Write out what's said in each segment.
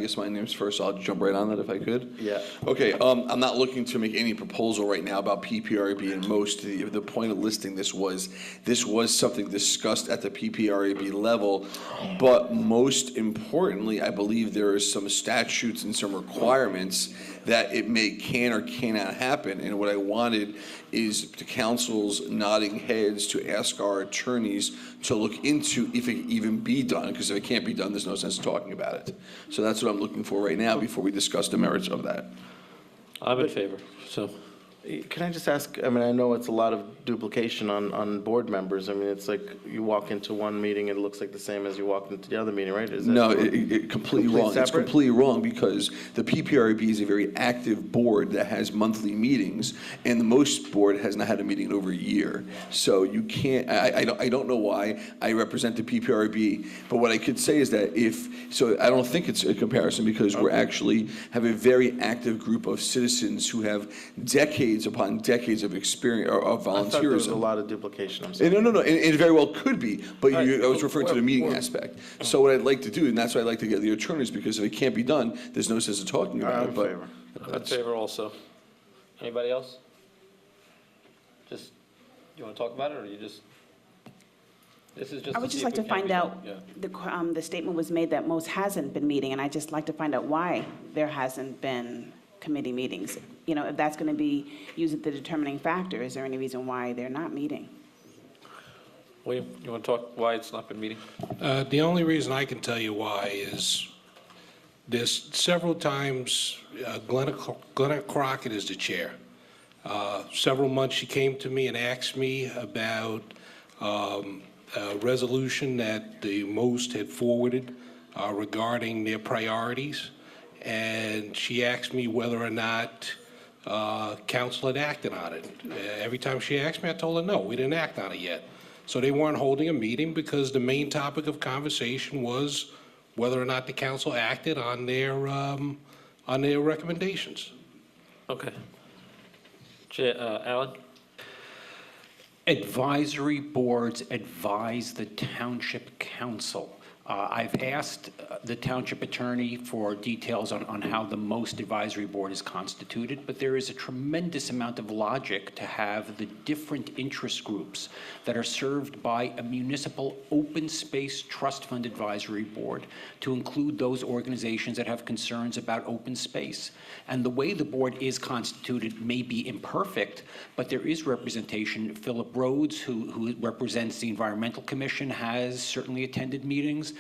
guess my name's first, so I'll jump right on that if I could. Yeah. Okay, I'm not looking to make any proposal right now about PPRAB, and the point of listing this was something discussed at the PPRAB level, but most importantly, I believe there are some statutes and some requirements that it can or cannot happen, and what I wanted is the council's nodding heads to ask our attorneys to look into if it can even be done, because if it can't be done, there's no sense talking about it. So that's what I'm looking for right now before we discuss the merits of that. I'm in favor, so. Can I just ask, I mean, I know it's a lot of duplication on board members. I mean, it's like you walk into one meeting and it looks like the same as you walk into the other meeting, right? Is that No, it completely wrong. separate? It's completely wrong because the PPRB is a very active board that has monthly meetings, and the most board has not had a meeting in over a year. So you can't, I don't know why I represent the PPRB, but what I could say is that I don't think it's a comparison because we're actually have a very active group of citizens who have decades upon decades of experience of volunteerism. I thought there was a lot of duplication. I'm sorry. No, and it very well could be, but All right, I was referring to the meeting well, aspect. So what I'd like to do, and that's why I'd like to get the attorneys, because if it can't be done, there's no sense of talking about I'm it. in But favor. I'm in favor also. Anybody else? Just, you want to talk about it, or you just? This is just. I would just like to find out, the statement was made that most hasn't been meeting, and I'd just like to find out why there hasn't been committee meetings. You know, if that's going to be used as the determining factor, is there any reason why they're not meeting? William, you want to talk why it's not been meeting? The only reason I can tell you why is there's several times Glenna Crockett is the chair. Several months she came to me and asked me about a resolution that the most had forwarded regarding their priorities. And she asked me whether or not council had acted on it. Every time she asked me, I told her, no, we didn't act on it yet. So they weren't holding a meeting because the main topic of conversation was whether or not the council acted on their recommendations. Okay. Alan? Advisory boards advise the township council. I've asked the township attorney for details on how the most advisory board is constituted, but there is a tremendous amount of logic to have the different interest groups that are served by a municipal open space trust fund advisory board to include those organizations that have concerns about open space. And the way the board is constituted may be imperfect, but there is representation. Philip Rhodes, who represents the Environmental Commission, has certainly attended meetings.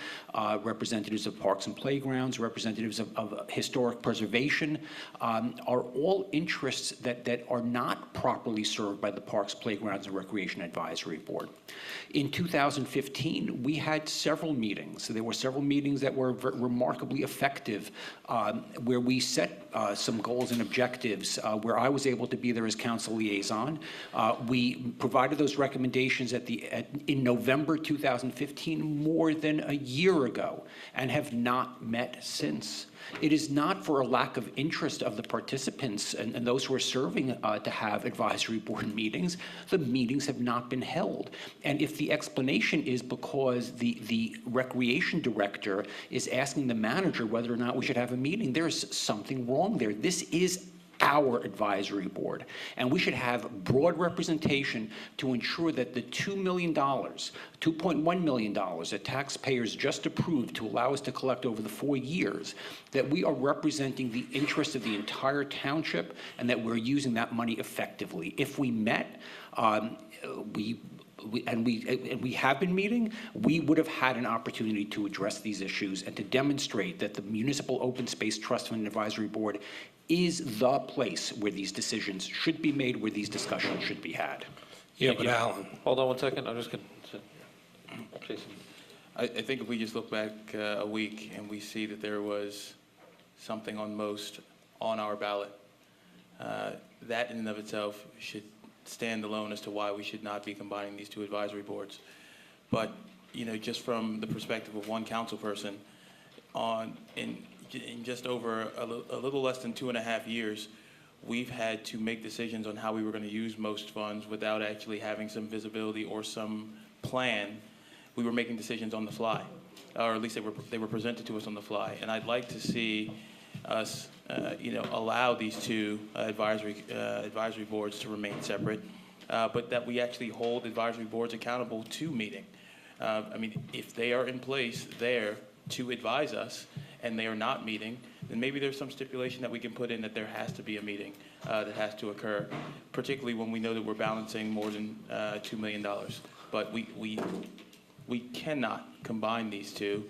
Representatives of Parks and Playgrounds, representatives of historic preservation, are all interests that are not properly served by the Parks, Playgrounds, and Recreation Advisory Board. In 2015, we had several meetings. There were several meetings that were remarkably effective, where we set some goals and objectives, where I was able to be there as council liaison. We provided those recommendations in November 2015, more than a year ago, and have not met since. It is not for a lack of interest of the participants and those who are serving to have advisory board meetings. The meetings have not been held. And if the explanation is because the recreation director is asking the manager whether or not we should have a meeting, there's something wrong there. This is our advisory board, and we should have broad representation to ensure that the $2 million, $2.1 million that taxpayers just approved to allow us to collect over the 4 years, that we are representing the interests of the entire township and that we're using that money effectively. If we met, we have been meeting, we would have had an opportunity to address these issues and to demonstrate that the Municipal Open Space Trust Fund Advisory Board is the place where these decisions should be made, where these discussions should be had. Yeah, but Alan. Hold on one second. I'm just going to. Jason. I think if we just look back a week and we see that there was something on most on our ballot, that in and of itself should stand alone as to why we should not be combining these two advisory boards. But, you know, just from the perspective of one council person, in just over a little less than 2.5 years, we've had to make decisions on how we were going to use most funds without actually having some visibility or some plan. We were making decisions on the fly. or at least they were presented to us on the fly. And I'd like to see us, allow these two advisory boards to remain separate, but that we actually hold advisory boards accountable to meeting. If they are in place there to advise us and they are not meeting, then maybe there's some stipulation that we can put in that there has to be a meeting that has to occur, particularly when we know that we're balancing more than $2 million. But we cannot combine these two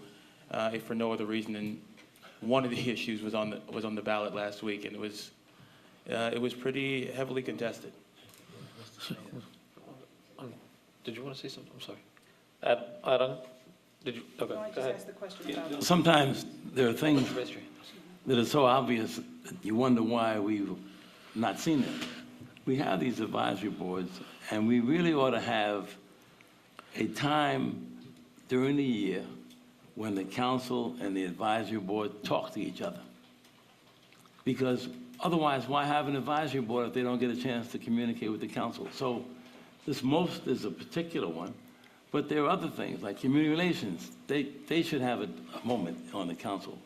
if for no other reason than one of the issues was on the ballot last week, and it was pretty heavily contested. Did you want to say something? I'm sorry. Add on? Did you? Okay, No, I go just ahead. asked the question about. Sometimes there are things Raise your hand. that are so obvious, that you wonder why we've not seen it. We have these advisory boards, and we really ought to have a time during the year when the council and the advisory board talk to each other. Because otherwise, why have an advisory board if they don't get a chance to communicate with the council? So this most is a particular one, but there are other things, like community relations. They should have a moment on the council.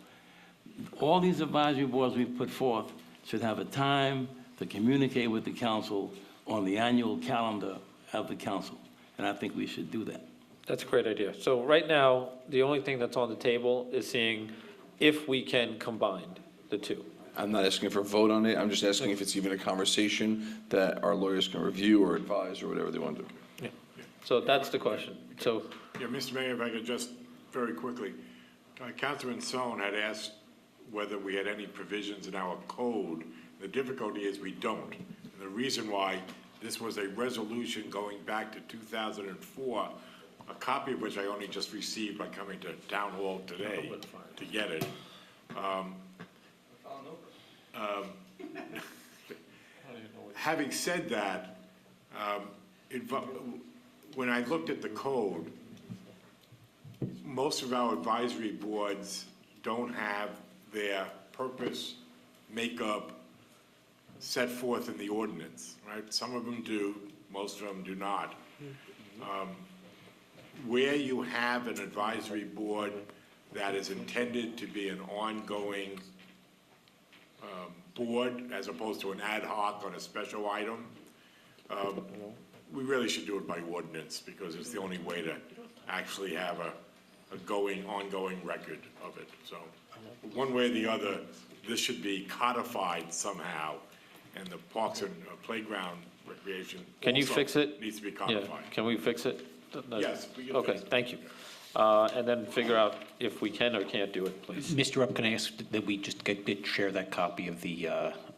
All these advisory boards we've put forth should have a time to communicate with the council on the annual calendar of the council, and I think we should do that. That's a great idea. So right now, the only thing that's on the table is seeing if we can combine the two. I'm not asking for a vote on it, I'm just asking if it's even a conversation that our lawyers can review or advise or whatever they want to do. Yeah. So that's the question. So, Yeah, Mr. Mayor, if I could just very quickly, Councilman Sohn had asked whether we had any provisions in our code. The difficulty is we don't. And the reason why, this was a resolution going back to 2004, a copy of which I only just received by coming to Town Hall today to get it. Having said that, when I looked at the code, most of our advisory boards don't have their purpose, makeup set forth in the ordinance, right? Some of them do, most of them do not. Where you have an advisory board that is intended to be an ongoing board as opposed to an ad hoc on a special item, we really should do it by ordinance because it's the only way to actually have a ongoing record of it. So one way or the other, this should be codified somehow, and the parks and playground recreation can you also fix it? needs to be Yeah, codified. can we fix it? Yes, we can Okay, fix it. thank you. And then figure out if we can or can't do it, please. Mr. Rupp, can I ask that we just share that copy of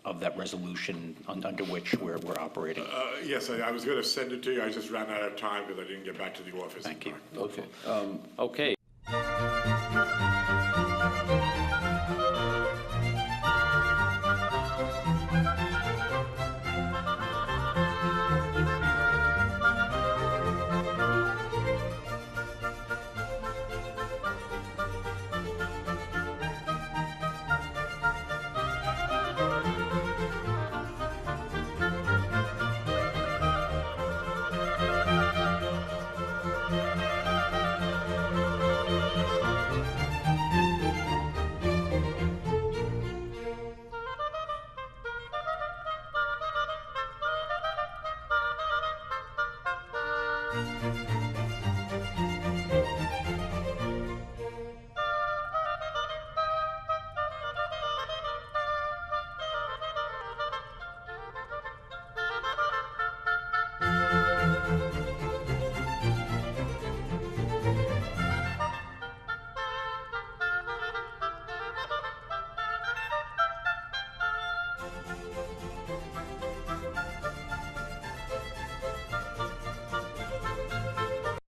of that resolution under which we're operating? Yes, I was going to send it to you. I just ran out of time because I didn't get back to the office. Thank you. Okay. Okay.